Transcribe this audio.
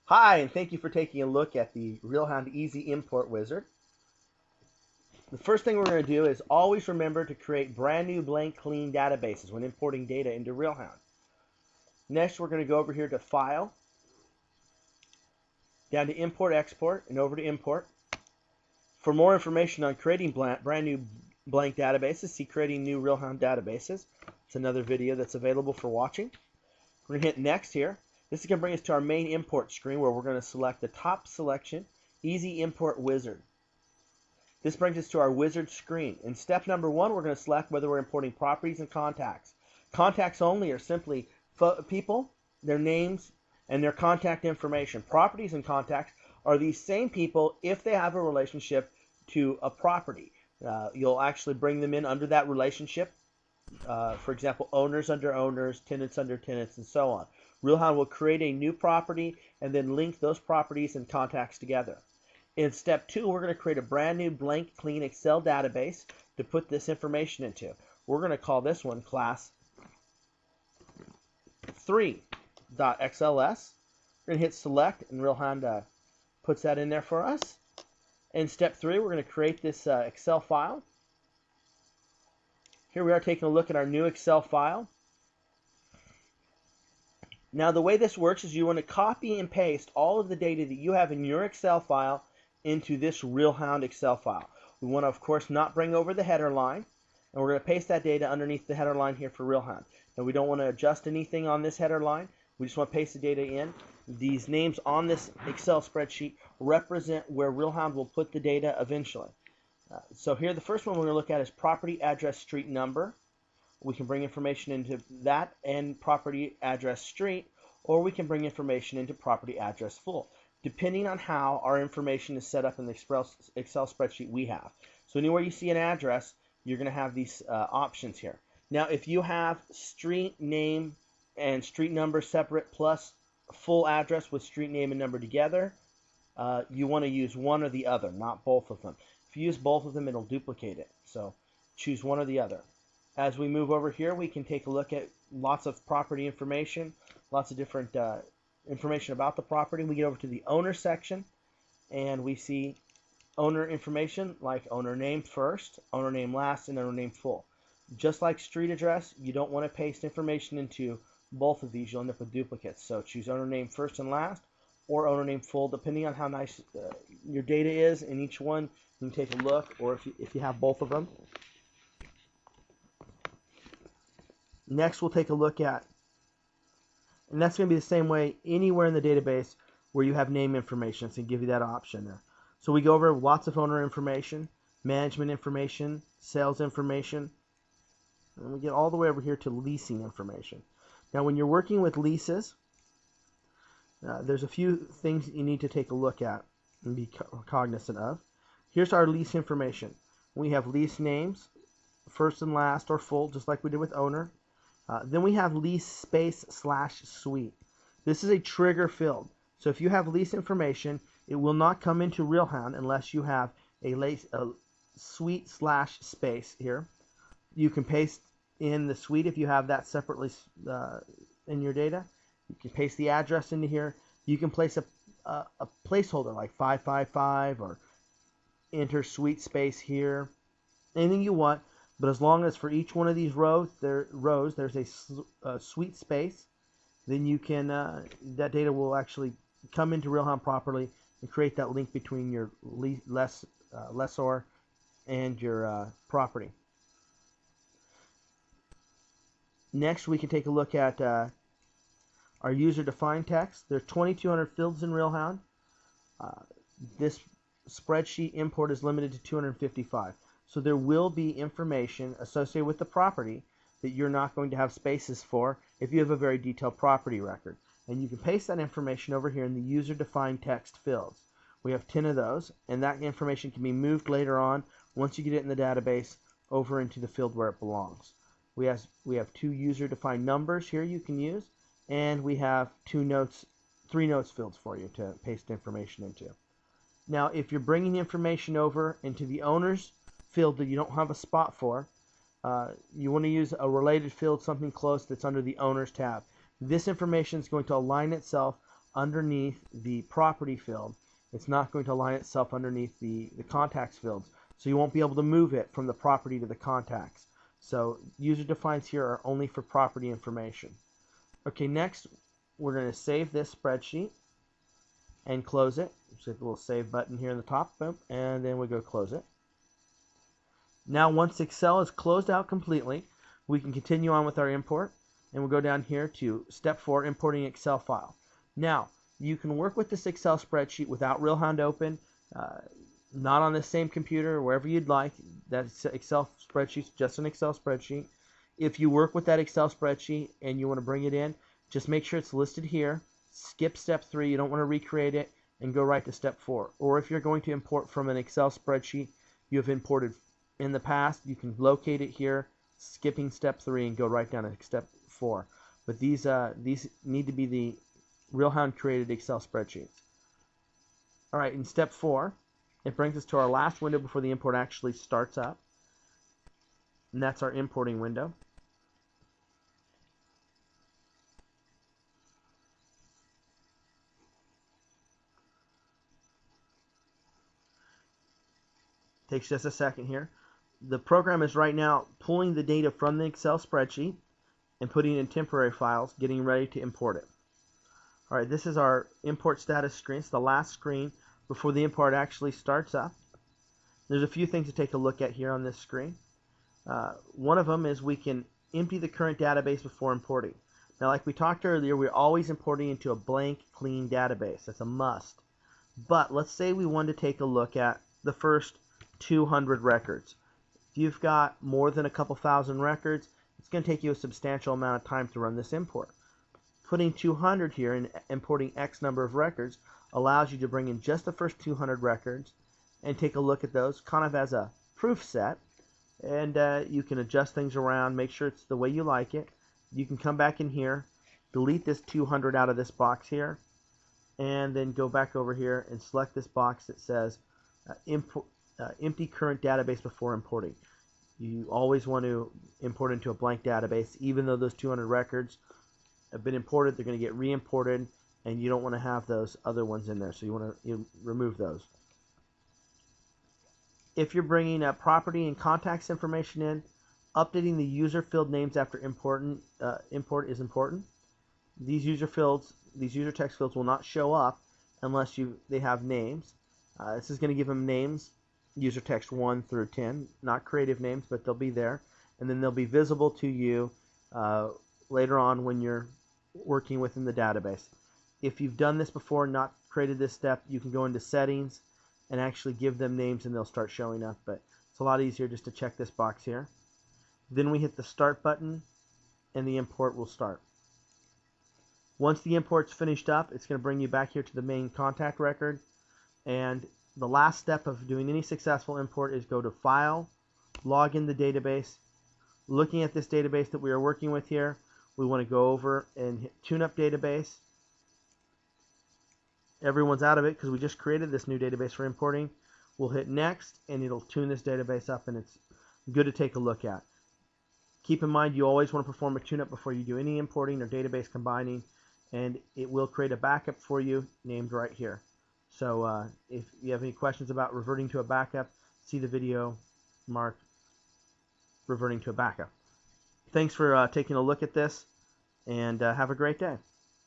Hi, and thank you for taking a look at the Realhound Easy Import Wizard. The first thing we're going to do is always remember to create brand new blank clean databases when importing data into Realhound. Next, we're going to go over here to File, down to Import Export, and over to Import. For more information on creating brand new blank databases, see Creating New Realhound Databases. It's another video that's available for watching. We're going to hit Next here. This is going to bring us to our main import screen where we're going to select the top selection, Easy Import Wizard. This brings us to our wizard screen. In step number 1, we're going to select whether we're importing properties and contacts. Contacts only are simply people, their names, and their contact information. Properties and contacts are these same people if they have a relationship to a property. You'll actually bring them in under that relationship. For example, owners under owners, tenants under tenants, and so on. Realhound will create a new property and then link those properties and contacts together. In step 2, we're going to create a brand new blank clean Excel database to put this information into. We're going to call this one class 3.xls. We're going to hit select, and Realhound puts that in there for us. In step 3, we're going to create this Excel file. Here we are taking a look at our new Excel file. Now the way this works is you want to copy and paste all of the data that you have in your Excel file into this Realhound Excel file. We want to, of course, not bring over the header line, and we're going to paste that data underneath the header line here for Realhound. Now we don't want to adjust anything on this header line. We just want to paste the data in. These names on this Excel spreadsheet represent where Realhound will put the data eventually. So here the first one we're going to look at is property address street number. We can bring information into that and property address street, or we can bring information into property address full, depending on how our information is set up in the Excel spreadsheet we have. So anywhere you see an address, you're going to have these options here. Now if you have street name and street number separate plus full address with street name and number together, you want to use one or the other, not both of them. If you use both of them, it'll duplicate it. So choose one or the other. As we move over here, we can take a look at lots of property information, lots of different information about the property. We get over to the owner section, and we see owner information like owner name first, owner name last, and owner name full. Just like street address, you don't want to paste information into both of these. You'll end up with duplicates. So choose owner name first and last, or owner name full, depending on how nice your data is in each one. You can take a look, or if you have both of them. Next, we'll take a look at, and that's going to be the same way anywhere in the database where you have name information. So give you that option there. So we go over lots of owner information, management information, sales information, and we get all the way over here to leasing information. Now, when you're working with leases, there's a few things that you need to take a look at and be cognizant of. Here's our lease information. We have lease names, first and last or full, just like we did with owner. Then we have lease space / suite. This is a trigger field. So if you have lease information, it will not come into Realhound unless you have a suite / space here. You can paste in the suite if you have that separately in your data. You can paste the address into here. You can place a placeholder like 555 or enter suite space here. Anything you want. But as long as for each one of these rows there's a suite space, then you can that data will actually come into Realhound properly and create that link between your lessor and your property. Next, we can take a look at our user-defined text. There are 2,200 fields in Realhound. This spreadsheet import is limited to 255. So there will be information associated with the property that you're not going to have spaces for if you have a very detailed property record. And you can paste that information over here in the user-defined text fields. We have 10 of those, and that information can be moved later on once you get it in the database over into the field where it belongs. We have 2 user-defined numbers here you can use, and we have 3 notes fields for you to paste information into. Now, if you're bringing information over into the owner's field that you don't have a spot for, you want to use a related field, something close that's under the Owners tab. This information is going to align itself underneath the property field. It's not going to align itself underneath the contacts fields. So you won't be able to move it from the property to the contacts. So user defines here are only for property information. Okay, next we're going to save this spreadsheet and close it. Just hit the little save button here in the top, boom, and then we go close it. Now once Excel is closed out completely, we can continue on with our import, and we'll go down here to step 4, importing Excel file. Now you can work with this Excel spreadsheet without Realhound open, not on the same computer, wherever you'd like. That Excel spreadsheet's just an Excel spreadsheet. If you work with that Excel spreadsheet and you want to bring it in, just make sure it's listed here. Skip step 3, you don't want to recreate it, and go right to step 4. Or if you're going to import from an Excel spreadsheet you have imported in the past, you can locate it here, skipping step 3, and go right down to step 4. But these need to be the Realhound created Excel spreadsheets. Alright, in step 4, it brings us to our last window before the import actually starts up. And that's our importing window. Takes just a second here. The program is right now pulling the data from the Excel spreadsheet and putting it in temporary files, getting ready to import it. Alright, this is our import status screen. It's the last screen before the import actually starts up. There's a few things to take a look at here on this screen. One of them is we can empty the current database before importing. Now, like we talked earlier, we're always importing into a blank, clean database. That's a must. But let's say we wanted to take a look at the first 200 records. If you've got more than a couple thousand records, it's going to take you a substantial amount of time to run this import. Putting 200 here and importing X number of records allows you to bring in just the first 200 records and take a look at those kind of as a proof set, and you can adjust things around, make sure it's the way you like it. You can come back in here, delete this 200 out of this box here, and then go back over here and select this box that says empty current database before importing. You always want to import into a blank database. Even though those 200 records have been imported, they're going to get re-imported, and you don't want to have those other ones in there, so you want to remove those. If you're bringing property and contacts information in, updating the user field names after import is important. These user text fields will not show up unless they have names. This is going to give them names, user text 1 through 10, not creative names, but they'll be there, and then they'll be visible to you later on when you're working within the database. If you've done this before, not created this step, you can go into settings and actually give them names and they'll start showing up, but it's a lot easier just to check this box here. Then we hit the start button and the import will start. Once the import's finished up, it's going to bring you back here to the main contact record, and the last step of doing any successful import is go to File, log in the database. Looking at this database that we are working with here, we want to go over and hit Tune Up Database. Everyone's out of it because we just created this new database for importing. We'll hit Next, and it'll tune this database up, and it's good to take a look at. Keep in mind, you always want to perform a tune-up before you do any importing or database combining, and it will create a backup for you named right here. So if you have any questions about reverting to a backup, see the video marked reverting to a backup. Thanks for taking a look at this, and have a great day.